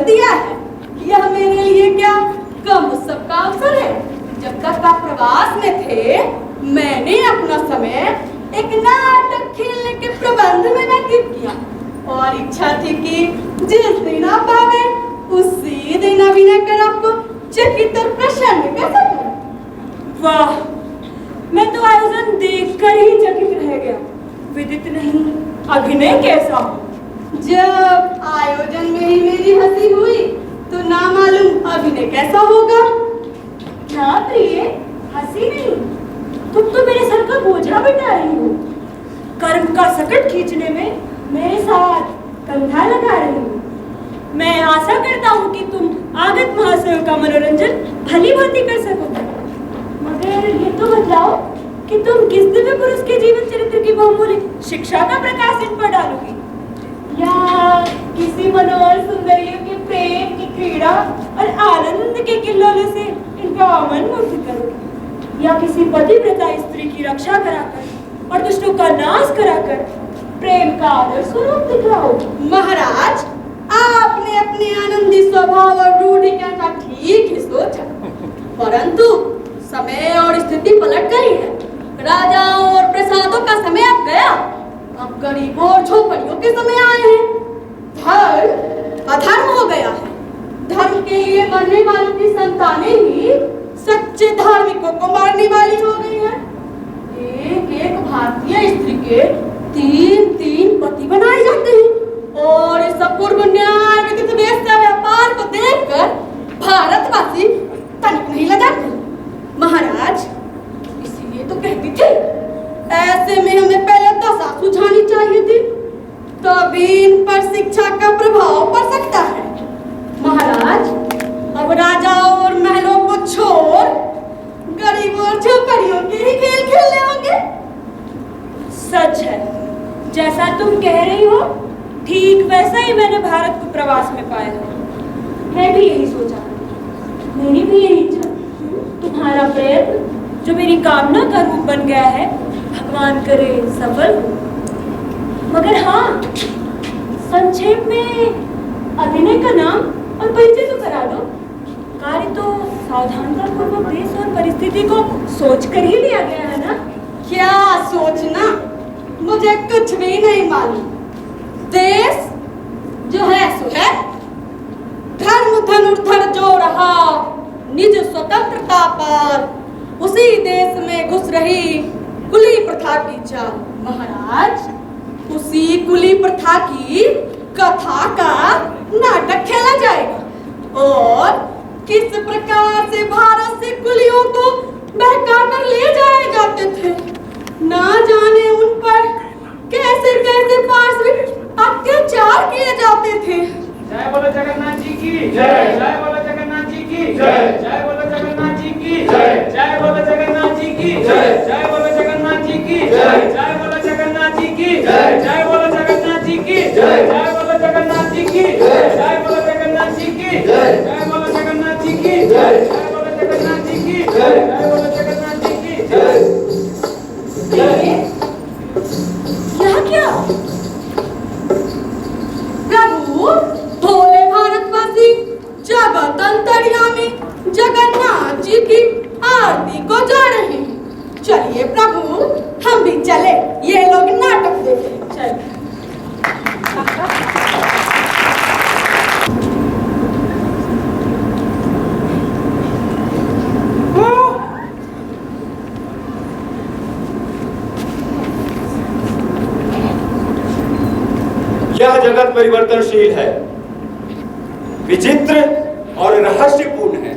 दिया है। यह मेरे लिए क्या कम सबका अवसर है। जब तक आप प्रवास में थे, मैंने अपना समय एक नाटक खेलने के प्रबंध में व्यतीत किया और इच्छा थी कि जिस दिन आप आ गए उसी दिन अभिनय कर आपको चकित और प्रसन्न कर सकूं। वाह, मैं तो आयोजन देखकर ही चकित रह गया। विदित नहीं अभिनय कैसा हो। जब आयोजन में ही मेरी हंसी हुई तो ना मालूम अभिनय कैसा होगा। ना प्रिय, हंसी नहीं, तुम तो मेरे सर का बोझा बिठा रही हो। कर्म का सकट खींचने में मेरे साथ कंधा लगा रही हो। मैं आशा करता हूँ कि तुम आगत महाशयों का मनोरंजन भली भांति कर सको। मगर ये तो बताओ कि तुम किस दिव्य पुरुष के जीवन चरित्र की बहुमूल्य शिक्षा का प्रकाश इन पर डालोगी, या किसी मनोहर सुंदरियों के प्रेम की क्रीड़ा और आनंद के किल्लोलों से इनका मन मुग्ध करोगी, या किसी पतिव्रता स्त्री की रक्षा कराकर और दुष्टों का नाश कराकर प्रेम का आदर स्वरूप दिखाओ। महाराज, आपने अपने आनंदी स्वभाव और रूढ़ि के अनुसार ठीक ही सोचा, परंतु समय और स्थिति पलट गई है। राजाओं और प्रसादों का समय अब गया, अब गरीबों और झोपड़ियों के समय आए हैं। धर्म अधर्म हो गया है। धर्म के लिए मरने वालों की संतानें ही सच्चे धार्मिकों को मारने वाली हो गई है। एक एक भारतीय स्त्री के 3-3 पति बनाए जाते हैं और इस अपूर्व न्याय विदित वेश्या व्यापार को देखकर भारतवासी तनिक नहीं लजाते। महाराज, इसीलिए तो कहती थी ऐसे में हमें पहले दशा सुझानी चाहिए थी, तभी इन पर शिक्षा का प्रभाव पड़ सकता है। महाराज, अब राजाओं और महलों को छोड़ गरीबों और झोपड़ियों के ही खेल खेलने होंगे। सच है, जैसा तुम कह रही हो ठीक वैसा ही मैंने भारत को प्रवास में पाया है। मैं भी यही सोचा, मेरी भी यही इच्छा। तुम्हारा प्रयत्न जो मेरी कामना का रूप बन गया है, भगवान करे सफल हो। मगर हाँ, संक्षेप में अभिनय का नाम और परिचय तो करा दो। कार्य तो सावधानता पूर्वक देश और परिस्थिति को सोचकर ही लिया गया है ना। क्या सोचना, मुझे कुछ भी नहीं मालूम। देश जो है सो है, धर्म धनुर्धर जो रहा निज स्वतंत्रता पर, उसी देश में घुस रही कुली प्रथा की चाल। महाराज, उसी कुली प्रथा की कथा का नाटक खेला जाएगा और किस प्रकार से भारत से कुलियों को बहकाकर ले जाए जाते थे, ना जाने उन पर कैसे कैसे पार्श्विक अत्याचार किए जाते थे। जय बोलो जगन्नाथ जी की जय। जय बोलो जगन्नाथ जी की जय। जय बोलो जगन्नाथ जी की जय। जय बोलो जगन्नाथ जी की जय। जय बोलो जगन्नाथ जी की जय। जय बोलो जगन्नाथ जी की जय। जय बोलो जगन्नाथ जी की जय। जय बोलो जगन्नाथ जी की जय। जय बोलो जगन्नाथ जी की जय। जय बोलो जगन्नाथ जी की जय। जय बोलो जगन्नाथ जी की जय। जय बोलो जगन्नाथ जी की जय। क्या प्रभु, भोले भारतवासी जगत अंतर्यामी जगन्नाथ जी की आरती को जा रहे हैं। चलिए प्रभु, हम भी चले, ये लोग नाटक देखें। चलिए। यह जगत परिवर्तनशील है, विचित्र और रहस्यपूर्ण है।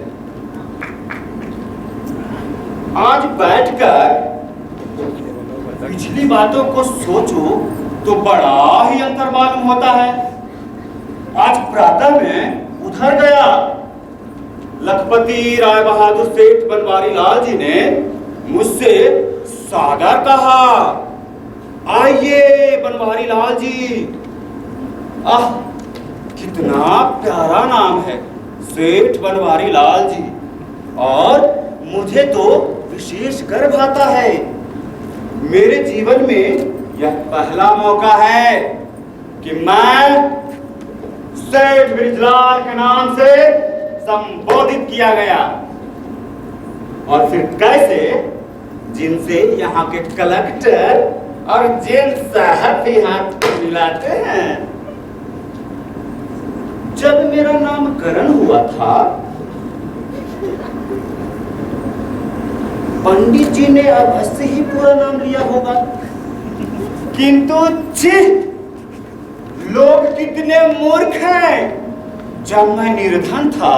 आज बैठकर पिछली बातों को सोचो तो बड़ा ही अंतर मालूम होता है। आज प्रातः में उधर गया, लखपति राय बहादुर सेठ बनवारी लाल जी ने मुझसे सादर कहा, आइए बनवारी लाल जी। आह, कितना प्यारा नाम है, सेठ बनवारी लाल जी। और मुझे तो विशेष गर्व आता है। मेरे जीवन में यह पहला मौका है कि मैं सेठ बृजलाल के नाम से संबोधित किया गया। और फिर कैसे जिनसे यहाँ के कलेक्टर और जेल साहब भी हाथ मिलाते हैं। जब मेरा नामकरण हुआ था, पंडित जी ने अवश्य ही पूरा नाम लिया होगा, किंतु लोग कितने मूर्ख हैं। जब मैं निर्धन था,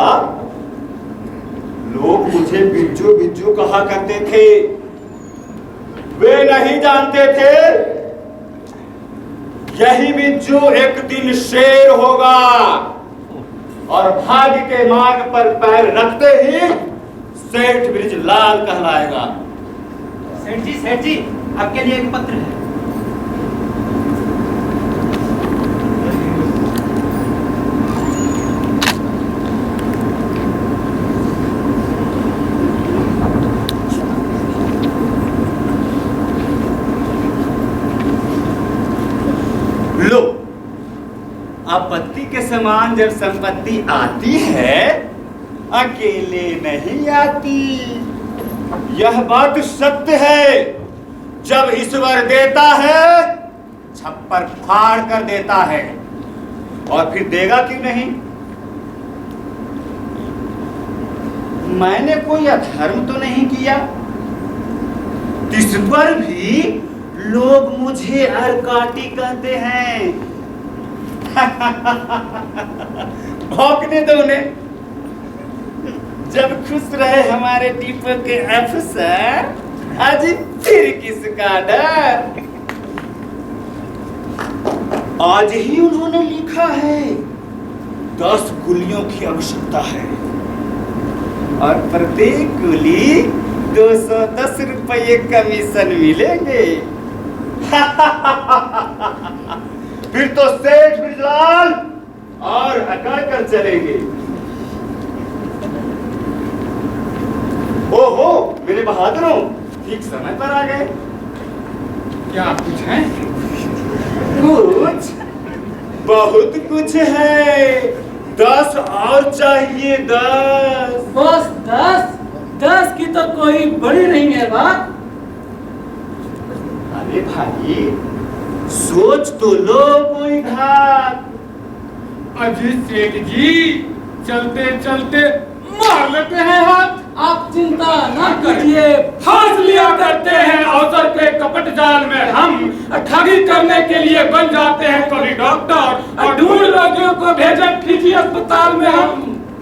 लोग मुझे बिज्जू बिज्जू कहा करते थे। वे नहीं जानते थे यही बिज्जू एक दिन शेर होगा और भाग्य के मार्ग पर पैर रखते ही सेठ बृजलाल कहलाएगा। सेठ जी, आपके लिए एक पत्र है। लो, आपत्ति के समान जब संपत्ति आती है, अकेले नहीं आती। यह बात सत्य है। जब ईश्वर देता है, छप्पर फाड़ कर देता है, और फिर देगा क्यों नहीं। मैंने कोई अधर्म तो नहीं किया, इस पर भी लोग मुझे अरकाटी कहते हैं। भौंकने दो उन्हें। जब खुश रहे हमारे डिपो के अफसर, आज फिर किसका डर। आज ही उन्होंने लिखा है 10 गुलियों की आवश्यकता है और प्रत्येक गुली 210 रुपये कमीशन मिलेंगे। फिर तो सेठ बृजलाल और अकड़ कर चलेंगे। ओहो, मेरे बहादुरों, ठीक समय पर आ गए। क्या कुछ है? कुछ, बहुत कुछ है। 10 और चाहिए, 10। बस 10 की तो कोई बड़ी नहीं है बात। अरे भाई, सोच तो लो कोई घात। अजीत सेठ जी, चलते चलते मार लेते हैं हाथ। आप चिंता ना करिए, फांस लिया करते हैं अवसर पे कपट जाल में हम। ठगी करने के लिए बन जाते हैं कोई डॉक्टर और ढूंढ रोगियों को भेजे फिजी अस्पताल में हम।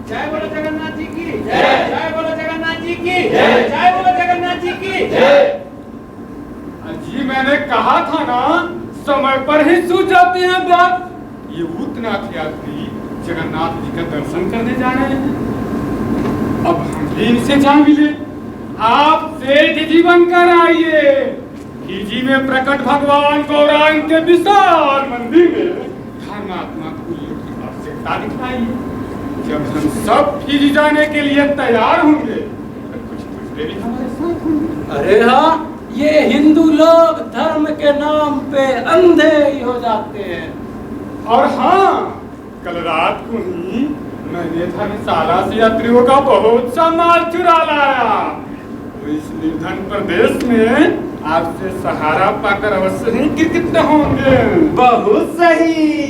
जय बोलो जगन्नाथ जी की जय। जय बोलो जगन्नाथ जी की जय। जय बोलो जगन्नाथ जी की जय। जी, मैंने कहा था ना, समय पर ही सूझ जाते हैं बात। ये भूतनाथ यात्री जगन्नाथ जी का दर्शन करने जा रहे हैं। अब हम भी इनसे जा मिले। आप सेठ जी बनकर आइए। फिजी में प्रकट भगवान गौरांग के विशाल मंदिर में धर्मात्मा कुल्लू की आवश्यकता दिखाइए। जब हम सब फिजी जाने के लिए तैयार होंगे, तो कुछ दूसरे भी हमारे साथ होंगे। अरे हाँ, ये हिंदू लोग धर्म के नाम पे अंधे ही हो जाते हैं। और हाँ, कल रात को ही मैंने धर्मशाला से यात्रियों का बहुत सा माल चुरा लाया। तो इस निर्धन प्रदेश में आपसे सहारा पाकर अवश्य ही कृतज्ञ होंगे। बहुत सही।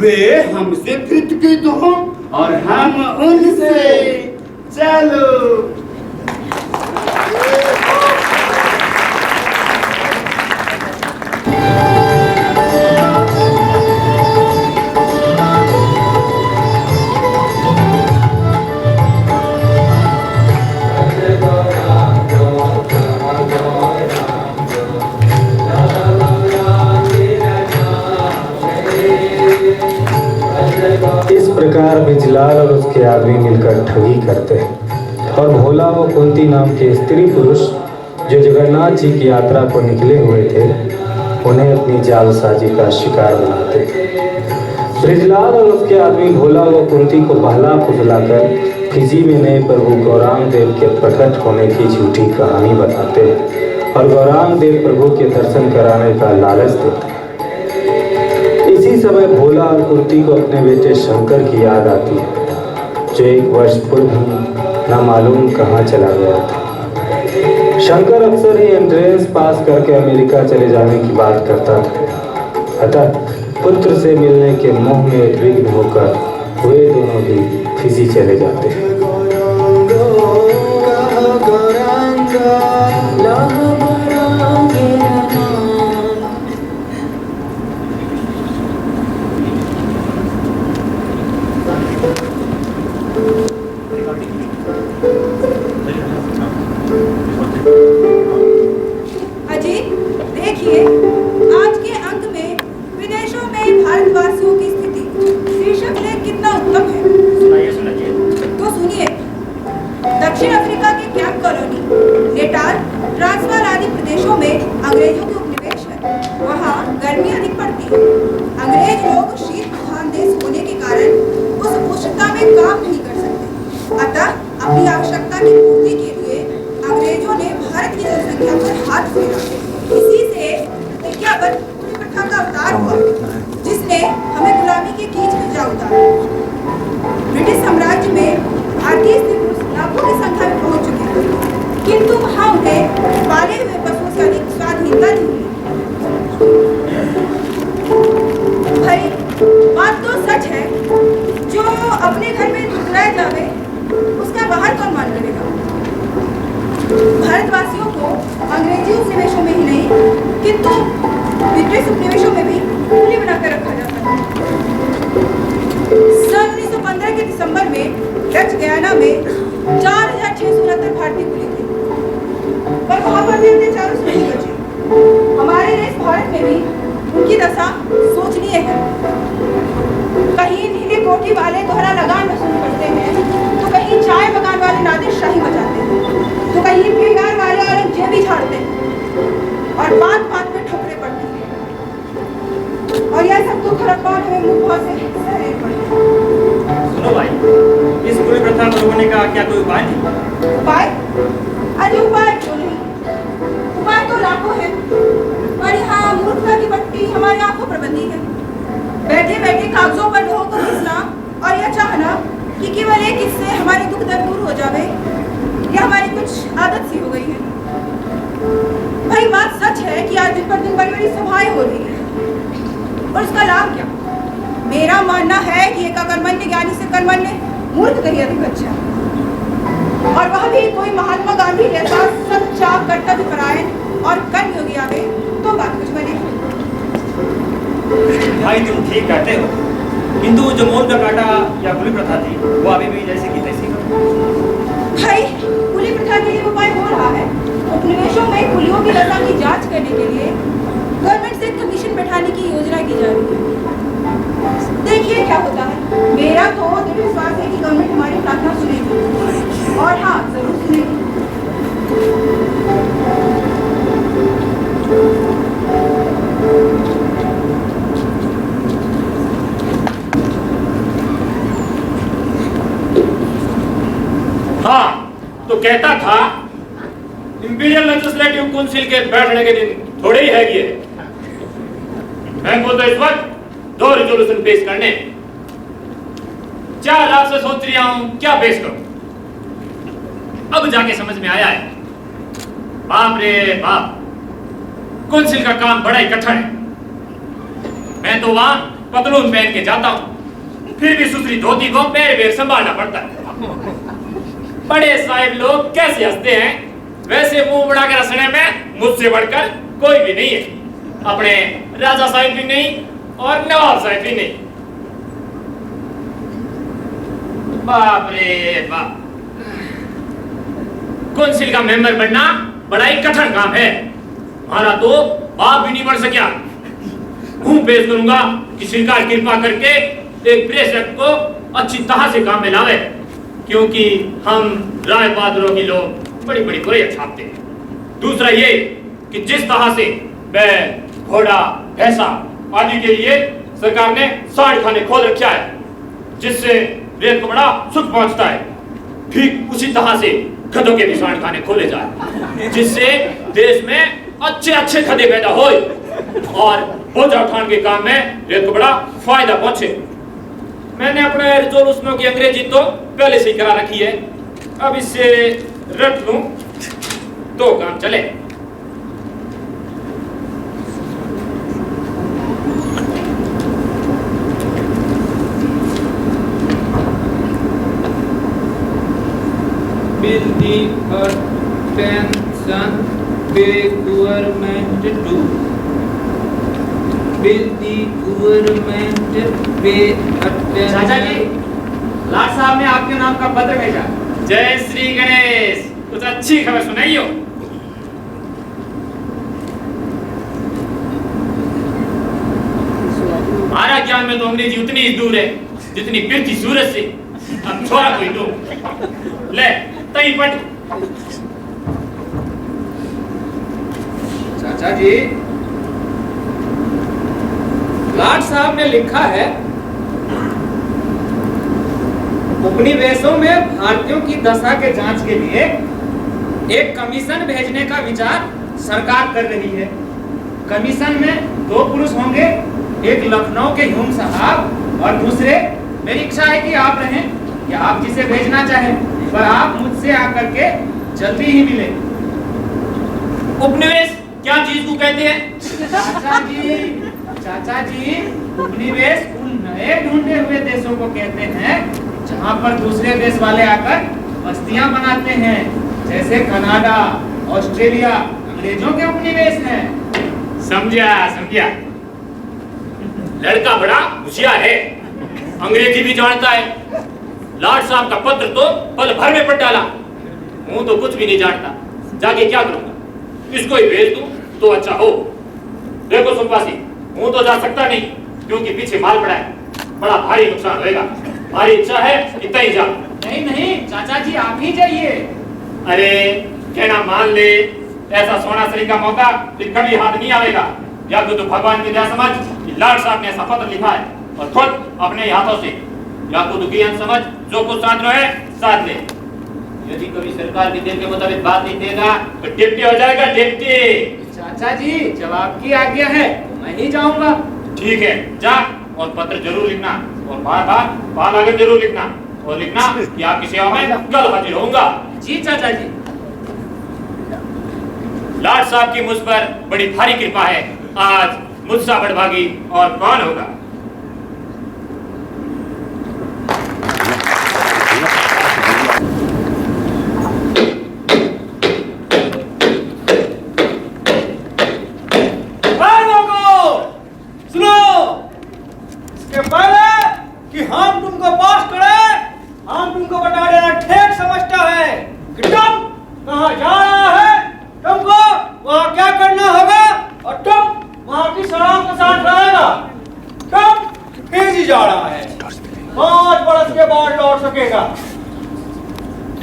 वे हमसे कृतज्ञ हो और हम उनसे। चलो। इस प्रकार बृजलाल और उसके आदमी मिलकर ठगी करते हैं और भोला व कुंती नाम के स्त्री पुरुष जो जगन्नाथ जी की यात्रा को निकले हुए थे, उन्हें अपनी जालसाजी का शिकार बनाते हैं। बृजलाल और उसके आदमी भोला व कुंती को बहला फुसलाकर फिजी में नए प्रभु गौरांग देव के प्रकट होने की झूठी कहानी बताते हैं और गौरांग देव प्रभु के दर्शन कराने का लालच देते हैं। इसी इसी समय भोला और कुंती को अपने बेटे शंकर की याद आती है, जो 1 वर्ष पूर्व ही ना मालूम कहाँ चला गया था। शंकर अक्सर ही एंट्रेंस पास करके अमेरिका चले जाने की बात करता था। अतः पुत्र से मिलने के मोह में उद्विग्न होकर वे दोनों भी फिजी चले जाते हैं। अजी देखिए, आज के अंक में विदेशों में भारतवासियों की स्थिति शीर्षक लेख कितना उत्तम है। सुनाइए। तो सुनिए, दक्षिण अफ्रीका के कैंप कॉलोनी, नेटाल, ट्रांसवाल आदि प्रदेशों में अंग्रेजों के उपनिवेश है। वहाँ गर्मी अधिक पड़ती है। अंग्रेज लोग शीत प्रधान देश होने के कारण उस उष्णता में काम नहीं कर सकते। अतः अपनी आवश्यकता की पूर्ति के लिए अंग्रेजों ने भारत की जनसंख्या पर हाथ फेरा। इसी से प्रतिज्ञाबद्ध कुली प्रथा का अवतार हुआ, जिसने हमें गुलामी के कीच में जा उतारा। ब्रिटिश साम्राज्य में भारतीय स्त्री पुरुष लाखों की संख्या में पहुंच चुके थे, किंतु वहां उन्हें पाले हुए पशुओं से अधिक स्वाधीनता नहीं मिली। भाई बात तो सच है, जो अपने घर में ठुकराया जावे उसका बाहर कौन मान करेगा। भारतवासियों को अंग्रेजी उपनिवेशों में ही नहीं, किंतु ब्रिटिश उपनिवेशों में भी कुली बनाकर रखा जाता है। सन 1915 के दिसंबर में डच गयाना में 4669 भारतीय कुली थे, पर वहां पर भी अत्याचारों से नहीं बचे। हमारे देश भारत में भी उनकी दशा सोचनीय है। कहीं नीली कोठी वाले दोहरा लगान वसूल करते हैं, तो कहीं चाय बगान वाले नादिरशाही बजाते हैं, तो कहीं बेगार वाले औरंगजेबी झाड़ते हैं, और बात बात में ठोकरे पड़ती हैं। और यह सब दुख रखवार हमें मुंह से सहने पड़ते हैं। सुनो भाई, इस कुली प्रथा को रोकने का क्या कोई उपाय नहीं? उपाय? अरे उपाय क्यों नहीं? उपाय तो लाखों हैं, और यहाँ मूर्खता की पट्टी हमारी आंखों पर बंधी है। बैठे बैठे कागजों पर लोगों को घिसना और यह चाहना कि केवल एक इससे हमारे दुख दर्द दूर हो जावे, यह हमारी कुछ आदत सी हो गई है। भाई बात सच है कि आज दिन पर दिन बड़ी बड़ी सभाएं हो रही है, और उसका लाभ क्या? मेरा मानना है कि एक अकर्मण्य ज्ञानी से कर्मण्य मूर्ख कहीं अधिक अच्छा, और वह भी कोई महात्मा गांधी जैसा सच्चा कर्तव्यपरायण और कर्मयोगी आवे तो बात कुछ बने। भाई तुम ठीक कहते हो, किंतु जो मोल का काटा या कुली प्रथा थी वो अभी भी जैसे की तैसी है। भाई कुली प्रथा के लिए उपाय हो रहा है। उपनिवेशों में कुलियों की दशा की जांच करने के लिए गवर्नमेंट से कमीशन बैठाने की योजना की जा रही है। देखिए क्या होता है। मेरा तो दृढ़ विश्वास है कि गवर्नमेंट हमारी प्रार्थना सुनेगी, और हाँ जरूर सुनेगी। हाँ, तो कहता था इंपीरियल लेजिस्लेटिव काउंसिल के बैठने के दिन थोड़े ही है ये। मैं को तो इस वक्त 2 रिजोल्यूशन पेश करने 4 लाख से सोच रहा हूं क्या पेश करूं। अब जाके समझ में आया है, बाप रे बाप, काउंसिल का काम बड़ा ही कठिन है। मैं तो वहां पतलून पहन के जाता हूं, फिर भी सुसरी धोती को पैर पैर संभालना पड़ता है। बड़े साहिब लोग कैसे हंसते हैं, वैसे मुंह बड़ा कर हंसने में मुझसे बढ़कर कोई भी नहीं है। अपने राजा साहिब भी नहीं और नवाब साहिब भी नहीं। बाप रे बाप, काउंसिल का मेंबर बनना बड़ा ही कठिन काम है। हमारा तो बाप भी नहीं बन सकिया। हूं पेश करूंगा कि सरकार कृपा करके एक प्रेस एक्ट को अच्छी तरह से काम में लावे, क्योंकि हम राय बहादुरों की लोग बड़ी बड़ी बुराई छापते हैं। दूसरा ये कि जिस तरह से बैल, घोड़ा, भैंसा आदि के लिए सरकार ने सांड खाने खोल रखा है, जिससे रेत को बड़ा सुख पहुंचता है, ठीक उसी तरह से गधों के भी सांड खाने खोले जाए, जिससे देश में अच्छे अच्छे गधे पैदा होए। और बोझा उठाने के काम में रेत को बड़ा फायदा पहुंचे। मैंने अपने रिजोल्यूशनों की अंग्रेजी तो पहले से ही करा रखी है, अब इससे रट लूं तो काम चले। Will the attention pay government to? Will the government pay attention? चाचा जी, लाट साहब ने आपके नाम का पत्र भेजा। जय श्री गणेश, कुछ अच्छी खबर सुनाइयो। हमारा ज्ञान में तो अंग्रेजी उतनी ही दूर है जितनी पृथ्वी सूरज से। अब छोड़ा कोई दो ले तई पट। चाचा जी, लाट साहब ने लिखा है, उपनिवेशों में भारतीयों की दशा के जांच के लिए एक कमीशन भेजने का विचार सरकार कर रही है। कमीशन में 2 पुरुष होंगे, एक लखनऊ के ह्यूम साहब और दूसरे, मेरी इच्छा है कि आप रहें या आप जिसे भेजना चाहें, पर आप मुझसे आकर के जल्दी ही मिले। उपनिवेश क्या चीज को कहते हैं? चाचा जी, उपनिवेश उन नए ढूंढे हुए देशों को कहते हैं जहां पर दूसरे देश वाले आकर बस्तियां बनाते हैं, जैसे कनाडा, ऑस्ट्रेलिया अंग्रेजों के उपनिवेश हैं। समझा समझा, लड़का बड़ा होशियार है, अंग्रेजी भी जानता है। लाट साहब का पत्र तो पल भर में पढ़ डाला। हूं तो कुछ भी नहीं जानता, जाके क्या करूंगा? इसको ही भेज दूं तो अच्छा हो। देखो सुनवासी, हूं तो जा सकता नहीं क्योंकि पीछे माल पड़ा है, बड़ा भारी नुकसान होएगा। हमारी इच्छा है कि तय जा। नहीं नहीं चाचा जी, आप ही जाइए। अरे कहना मान ले, ऐसा सोना सरी का मौका कभी हाथ नहीं आएगा। या तो भगवान की दया समझ कि लाट साहब ने ऐसा पत्र लिखा है और खुद अपने हाथों से, या तो दुखियान समझ जो कुछ साथ है साथ ले। यदि कभी सरकार के दिल के मुताबिक बात नहीं देगा तो डिप्टी हो जाएगा डिप्टी। चाचा जी, जब आपकी आज्ञा है तो मैं ही जाऊंगा। ठीक है जा, और पत्र जरूर लिखना और बार बार बाल आगे जरूर लिखना, और लिखना कि आपकी सेवा में कल हाजिर होऊंगा। जी चाचा जी। लाट साहब की मुझ पर बड़ी भारी कृपा है, आज मुझसा बड़भागी और कौन होगा।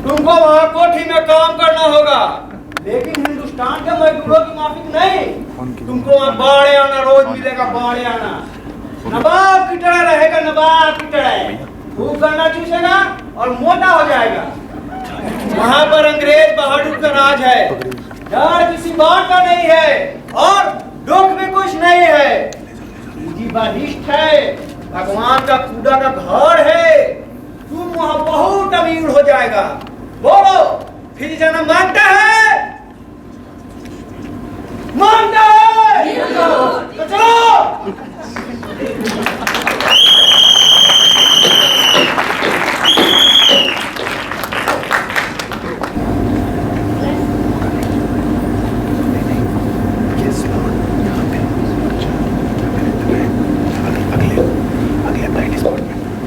तुमको वहाँ कोठी में काम करना होगा, लेकिन हिंदुस्तान के मजदूरों की माफिक नहीं। तुमको वहाँ बाड़े आना रोज मिलेगा, बाड़े आना। नवाब की तरह रहेगा, नवाब की तरह खूब करना चूसेगा और मोटा हो जाएगा। वहाँ पर अंग्रेज बहादुर का राज है, डर किसी बात का नहीं है और दुख भी कुछ नहीं है। जी बलिष्ठ है, भगवान का खुदा का घर है। तुम वहाँ बहुत अमीर हो जाएगा। बोलो फिर जन्म मांगता है? मांगता है तो चलो।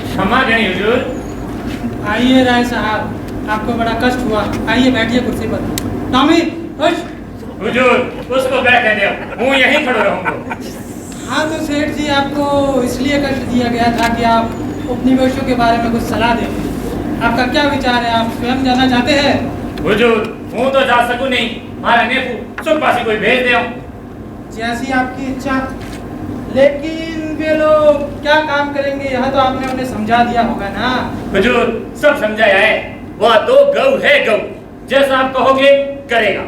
क्षमा करें हुजूर। आइए राय साहब, आपको बड़ा कष्ट हुआ, आइए बैठिए कुर्सी पर। टॉमी खुश? हुजूर उसको बैठने दो, मैं यहीं खड़ा रहूंगा। हाँ तो सेठ जी, आपको इसलिए कष्ट दिया गया था कि आप उपनिवेशों के बारे में कुछ सलाह दें। आपका क्या विचार है, आप स्वयं जाना चाहते हैं? हुजूर हूँ तो जा सकूं नहीं, हमारा नेपू सुखपासी कोई भेज दे। जैसी आपकी इच्छा, लेकिन वे लोग क्या काम करेंगे यह तो आपने उन्हें समझा दिया होगा ना? हुजूर सब समझाया है, वह तो गौ है गौ, जैसा आप कहोगे करेगा।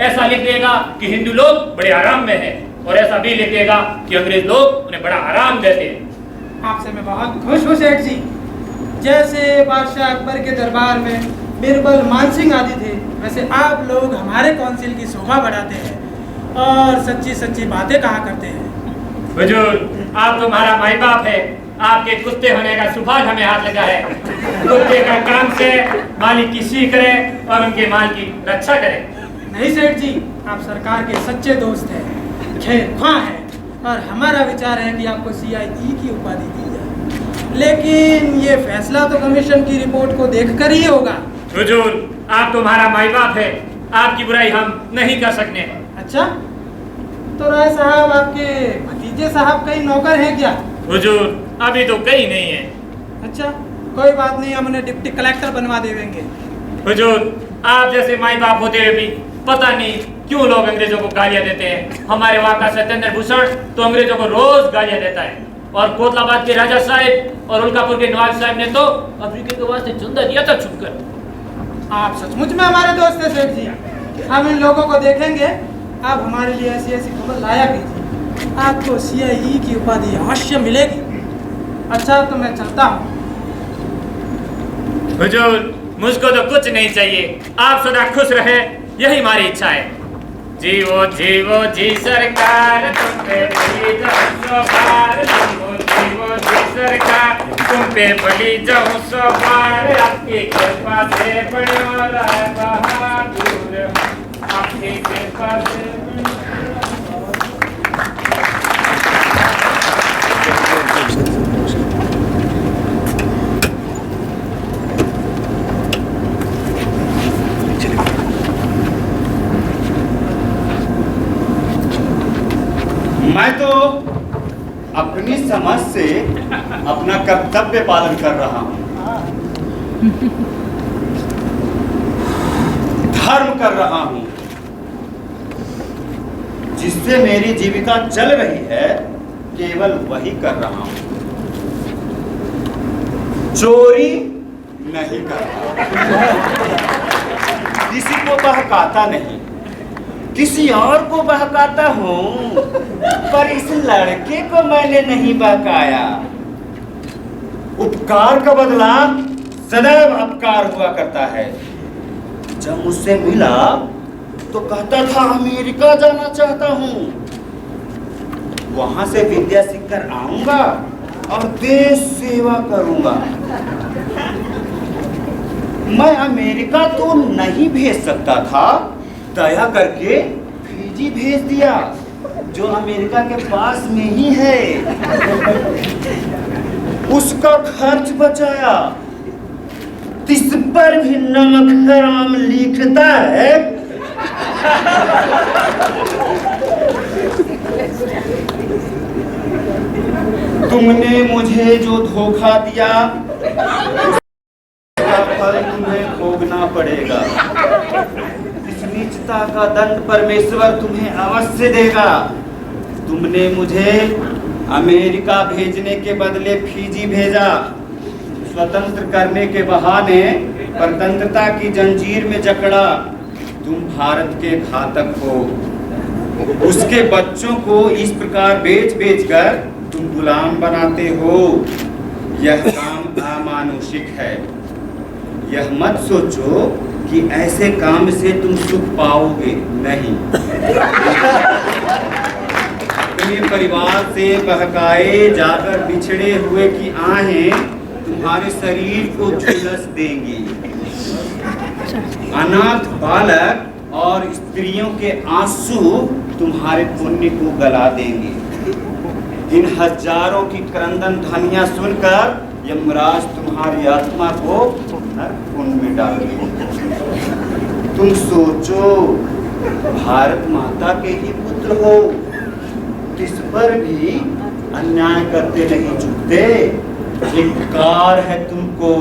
ऐसा लिख देगा कि हिंदू लोग बड़े आराम में है, और ऐसा भी लिखेगा कि अंग्रेज लोग उन्हें बड़ा आराम देते हैं। आपसे मैं बहुत खुश हूँ सेठ जी। जैसे बादशाह अकबर के दरबार में बिरबल, मानसिंह आदि थे, वैसे आप लोग हमारे काउंसिल की शोभा बढ़ाते हैं और सच्ची सच्ची बातें कहा करते हैं। हुजूर, आप तुम्हारा माई बाप है। आपके कुत्ते होने का सुभाग हमें हाथ लगा है। कुत्ते का काम से मालिक की सीख करे और उनके माल की रक्षा करे। नहीं सेठ जी, आप सरकार के सच्चे दोस्त हैं, खैर ख्वाह हैं, और हमारा विचार है कि आपको CIE की उपाधि दी जाए। लेकिन ये फैसला तो कमीशन की रिपोर्ट को देखकर ही होगा। हुजूर, आप तुम्हारा माई बाप है, आपकी बुराई हम नहीं कर सकते। अच्छा, तो राय साहब आपके भतीजे साहब कहीं नौकर हैं क्या? हुजूर, अभी तो कहीं नहीं है। अच्छा, कोई बात नहीं, हम उन्हें डिप्टी कलेक्टर बनवा देंगे। हुजूर, आप जैसे माई बाप होते हुए भी पता नहीं क्यों लोग अंग्रेजों को गालियां देते हैं। हमारे वहाँ का सत्येंद्र भूषण तो अंग्रेजों को रोज गालियां देता है, और कोतलाबाद के राजा साहब और उल्कापुर के नवाब साहब ने तो अफ्रीका के वास्ते चंदा दिया था छुपकर। आप सचमुच में हमारे दोस्त हैं सेठ जी। हम इन लोगों को देखेंगे। आप हमारे लिए ऐसी ऐसी खबर लाया कीजिए, आपको CIE की उपाधि अवश्य मिलेगी। अच्छा, तो मैं चलता हूँ। हुजूर, मुझको तो कुछ नहीं चाहिए, आप सदा खुश रहे, यही हमारी इच्छा है। जीवो जी सरकार, तुम पे बली जाऊं सो बार। जीवो जी सरकार, तुम पे बली जाऊं सो बार। आपकी कृपा से बड़ो राय बहादुर, आपकी कृपा से। मैं तो अपनी समझ से अपना कर्तव्य पालन कर रहा हूँ, धर्म कर रहा हूँ, जिससे मेरी जीविका चल रही है, केवल वही कर रहा हूँ। चोरी नहीं कर रहा, किसी को बहकाता नहीं, किसी और को बहकाता हूँ, पर इस लड़के को मैंने नहीं बहकाया। उपकार का बदला सदैव अपकार हुआ करता है। जब मुझसे मिला तो कहता था अमेरिका जाना चाहता हूँ, वहां से विद्या सीखकर आऊंगा और देश सेवा करूंगा। मैं अमेरिका तो नहीं भेज सकता था, दया करके फिजी भेज दिया, जो अमेरिका के पास में ही है। उसका खर्च बचाया, इस पर भी नमक हराम लिखता है। तुमने मुझे जो धोखा दिया, उसका फल तुम्हें भोगना पड़ेगा। नीचता का दंड परमेश्वर तुम्हें अवश्य देगा। तुमने मुझे अमेरिका भेजने के बदले फिजी भेजा, स्वतंत्र करने के बहाने परतंत्रता की जंजीर में जकड़ा। तुम भारत के घातक हो। उसके बच्चों को इस प्रकार बेच कर तुम गुलाम बनाते हो। यह काम अमानुषिक है। यह मत सोचो कि ऐसे काम से तुम सुख पाओगे, नहीं। अपने परिवार से बहकाए जाकर बिछड़े हुए की आहें तुम्हारे शरीर को झुलस देंगी। अनाथ बालक और स्त्रियों के आंसू तुम्हारे पुण्य को गला देंगे। इन हजारों की क्रंदन ध्वनियां सुनकर यमराज तुम्हारी आत्मा को नरक में डालेंगे। तुम सोचो, भारत माता के ही पुत्र हो, इस पर भी अन्याय करते नहीं झुकते। धिक्कार है तुमको।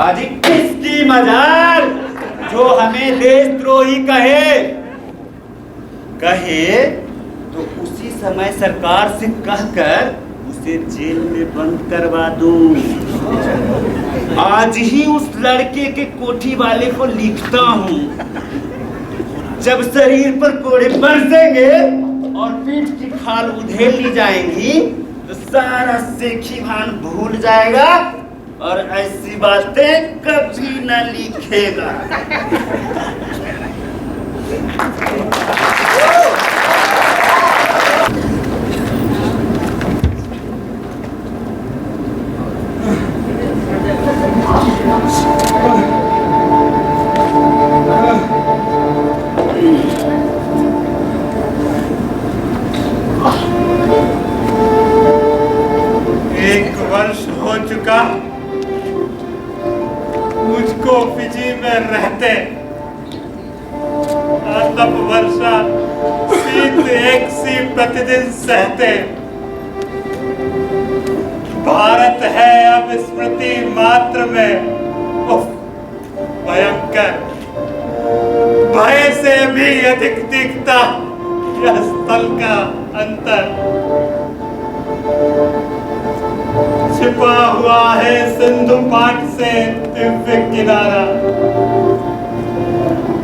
आज किसकी मजाल जो हमें देशद्रोही कहे तो उसी समय सरकार से कहकर उसे जेल में बंद करवा दूं। आज ही उस लड़के के कोठी वाले को लिखता हूँ। जब शरीर पर कोड़े बरसेंगे और पीठ की खाल उधेड़ ली जाएंगी तो सारा सेखी भान भूल जाएगा और ऐसी बातें कभी न लिखेगा। एक वर्ष हो चुका मुझको फिजी में रहते, तप वर्षा शीत एक सी प्रतिदिन सहते। भारत है अब स्मृति मात्र में, उफ, भयंकर, भय से भी अधिक दिखता यह स्थल का अंतर। छिपा हुआ है सिंधु पाट से दिव्य किनारा,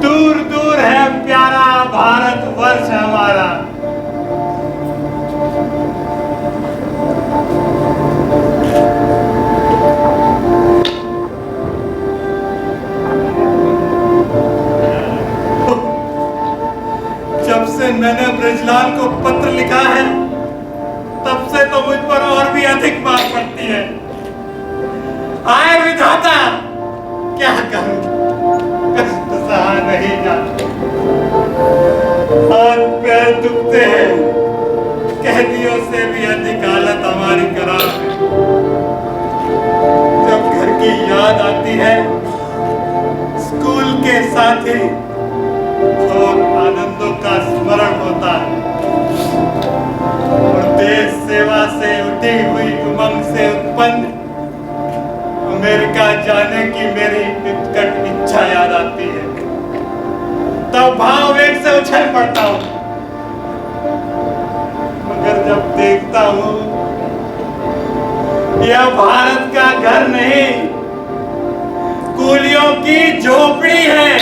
दूर दूर है प्यारा भारत वर्ष हमारा। जब से मैंने ब्रजलाल को पत्र लिखा है तब से तो मुझ पर और भी अधिक मार पड़ती है। आए विधाता, क्या करूं, कष्ट सहा नहीं जाता, हाथ पैर दुखते हैं, कैदियों से भी अधिक हालत हमारी खराब है। जब घर की याद आती है, स्कूल के साथी और आनंदों का स्मरण होता है और देश सेवा से उठी हुई उमंग से उत्पन्न अमेरिका जाने की मेरी उत्कट इच्छा याद आती है। तब भाववेग से उछल पड़ता हूँ, मगर जब देखता हूँ यह भारत का घर नहीं, कूलियों की झोपड़ी है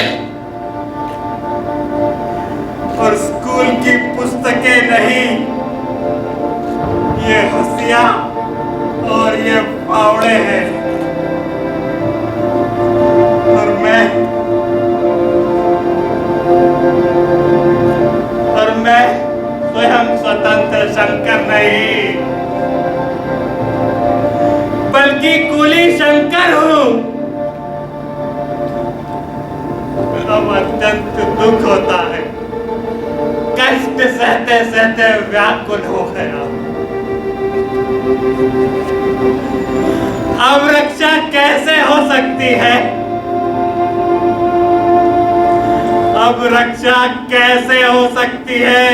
और स्कूल की पुस्तकें नहीं, ये हंसिया और ये फावड़े हैं। और मैं स्वयं स्वतंत्र शंकर नहीं बल्कि कुली शंकर हूँ। अब अत्यंत दुख होता है, कष्ट सहते सहते व्याकुल हो गया। अब रक्षा कैसे हो सकती है, अब रक्षा कैसे हो सकती है।